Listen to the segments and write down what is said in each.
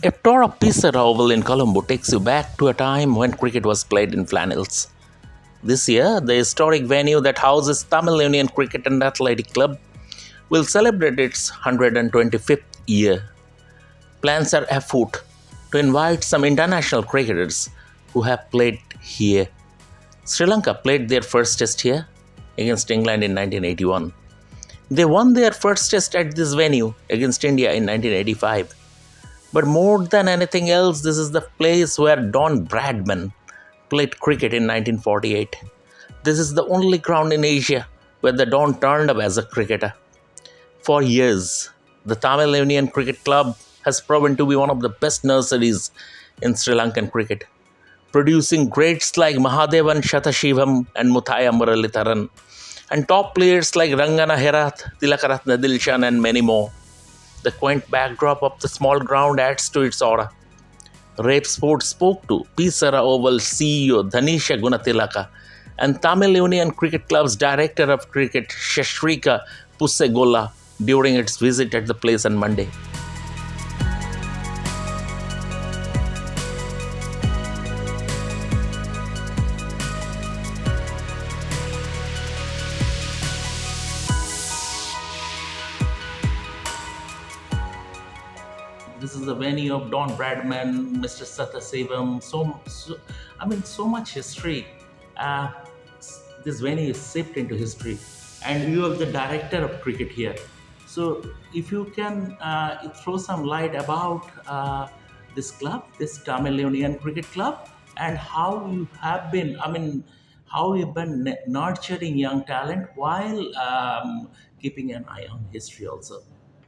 A tour of Sara Oval in Colombo takes you back to a time when cricket was played in flannels. This year, the historic venue that houses Tamil Union Cricket and Athletic Club will celebrate its 125th year. Plans are afoot to invite some international cricketers who have played here. Sri Lanka played their first test here against England in 1981. They won their first test at this venue against India in 1985. But more than anything else, this is the place where Don Bradman played cricket in 1948. This is the only ground in Asia where the Don turned up as a cricketer. For years, the Tamil Union Cricket Club has proven to be one of the best nurseries in Sri Lankan cricket, producing greats like Mahadevan Shatashivam and Muthaya Muralitharan, and top players like Rangana Herath, Tilakaratna Dilshan, and many more. The quaint backdrop of the small ground adds to its aura. Revsportz spoke to Sara Oval CEO Dhanisha Gunatilaka and Tamil Union Cricket Club's Director of Cricket Shashrika Pussegola during its visit at the place on Monday. This is the venue of Don Bradman, Mr. Satasevam. So much history. Uh, this venue is steeped into history, and you are the director of cricket here. So, if you can throw some light about this club, this Tamil Union Cricket Club, and how you have been. How you've been nurturing young talent while keeping an eye on history also.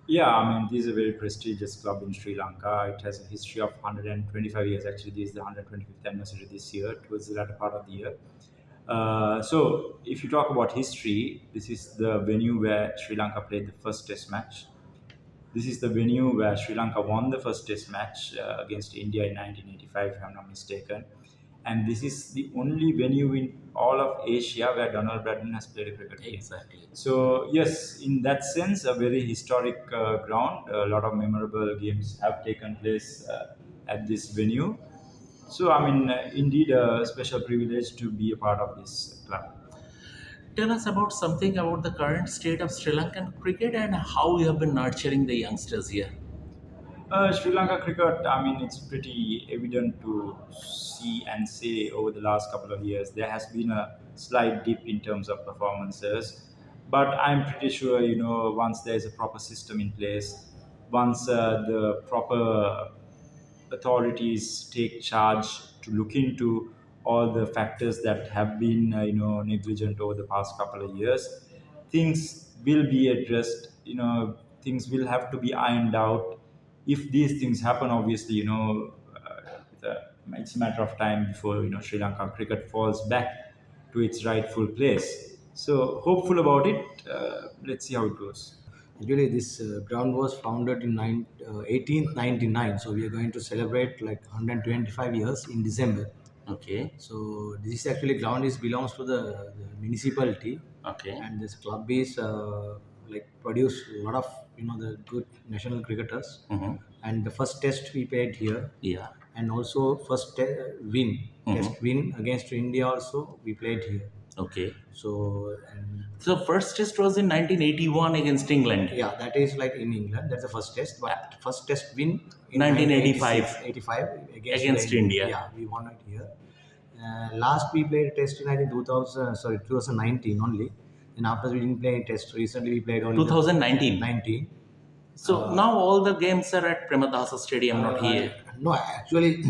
Yeah, I mean, this is a very prestigious club in Sri Lanka. It has a history of 125 years. Actually, this is the 125th anniversary this year, towards the latter part of the year. So, if you talk about history, this is the venue where Sri Lanka played the first Test match. This is the venue where Sri Lanka won the first Test match against India in 1985, if I'm not mistaken. And this is the only venue in all of Asia where Donald Bradman has played a cricket game. Exactly. So yes, in that sense, a very historic ground. A lot of memorable games have taken place at this venue. So I mean, indeed, a special privilege to be a part of this club. Tell us about something about the current state of Sri Lankan cricket and how you have been nurturing the youngsters here. Sri Lanka cricket, I mean, it's pretty evident to see and say over the last couple of years. There has been a slight dip in terms of performances, but I'm pretty sure, once there's a proper system in place, once the proper authorities take charge to look into all the factors that have been, negligent over the past couple of years, things will be addressed. Things will have to be ironed out. If these things happen, obviously, it's a matter of time before Sri Lanka cricket falls back to its rightful place. So hopeful about it. Let's see how it goes. Actually, this ground was founded in 1899, so we are going to celebrate like 125 years in December. Okay. So this actually ground is belongs to the municipality, Okay. and this club is like produce a lot of the good national cricketers. Mm-hmm. And the first test we played here, Yeah. and also first test win against India also we played here. Okay. So and So first test was in 1981 against England. yeah, that is like in England. That's the first test. But first test win in 1985 85 against India. Yeah, we won it here. Last we played a test in I think 2019 only. And after we didn't play a test. Recently we played only 2019. 19. So now all the games are at Premadasa Stadium, not here. No, actually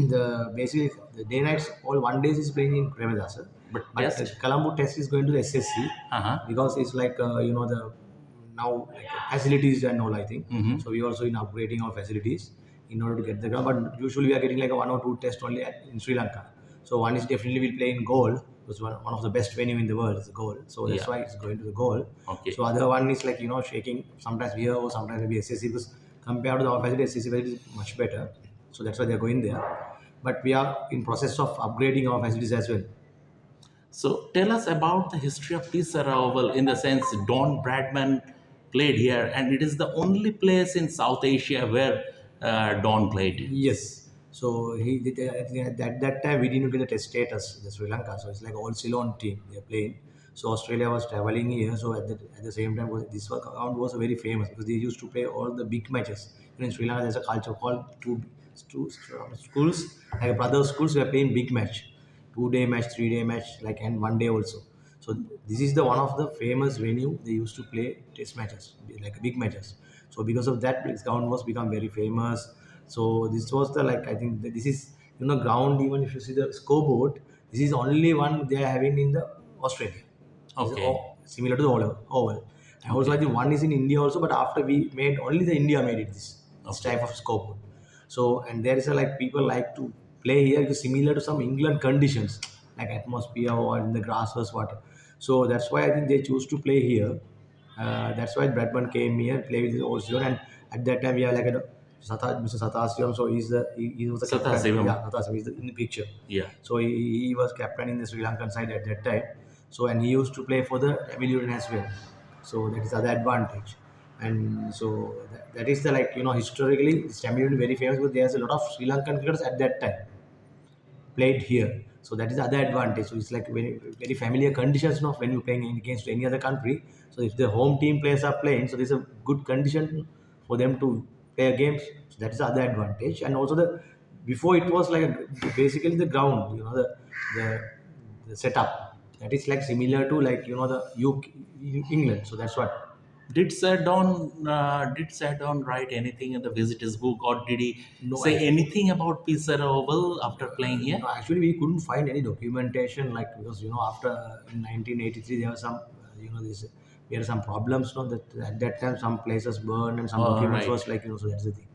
basically the day nights all one days is playing in Premadasa. But But test? the Colombo test is going to the SSC Uh-huh. because it's like the now like facilities and all I think. Mhm. So we also in upgrading our facilities in order to get the ground. But usually we are getting like a one or two test only in Sri Lanka. So one is definitely will play in goal. It's one of the best venue in the world is goal. So that's Yeah. why it's going to the goal. Okay. So other one is like shaking sometimes here or sometimes maybe SSC because compared to the our facility SSC facility is much better. So that's why they're going there. But we are in process of upgrading our facilities as well. So tell us about the history of Sara Oval in the sense Don Bradman played here, and it is the only place in South Asia where Don played. Yes. So he did, I think at that time we didn't get a test status in Sri Lanka. So it's like all Ceylon team they're playing. So Australia was traveling here. So at the same time, this account was very famous because they used to play all the big matches. In Sri Lanka, there's a culture called two schools, like brother schools, were playing big match, 2 day match, 3 day match, like and 1 day also. So this is the one of the famous venue they used to play test matches, like big matches. So because of that, this ground was become very famous. So this was the like I think that this is ground. Even if you see the scoreboard, this is only one they are having in the Australia. It's Okay. similar to the oval. And also I Okay. think one is in India also, but after we made only the India made it this Okay. type of scoreboard. So and there is a like people like to play here because similar to some England conditions like atmosphere or in the grasses water. So that's why I think they choose to play here. That's why Bradman came here, play with his old Zealand, and at that time we are like Mr. Sathasivam. So he was the captain. Sathasivam. Yeah, Sathasivam is in the picture. Yeah. So he was captain in the Sri Lankan side at that time. So and he used to play for the Tamil Union as well. So that is other advantage. And so that is the like historically Tamil Union very famous because there's a lot of Sri Lankan cricketers at that time played here. So that is the other advantage. So it's like very, very familiar conditions now when you're playing against any other country. So if the home team players are playing, so there's a good condition for them to play games. So that is the other advantage. And also the before it was like basically the ground, the setup that is like similar to like the UK, England. So that's what. Did Sadon write anything in the visitors book, or did he No, say I- anything about Sara Oval after playing here? No, actually, we couldn't find any documentation like because after in 1983 there was some this we had some problems. No, that at that time some places burned and some Oh, documents right. was like so that's the thing.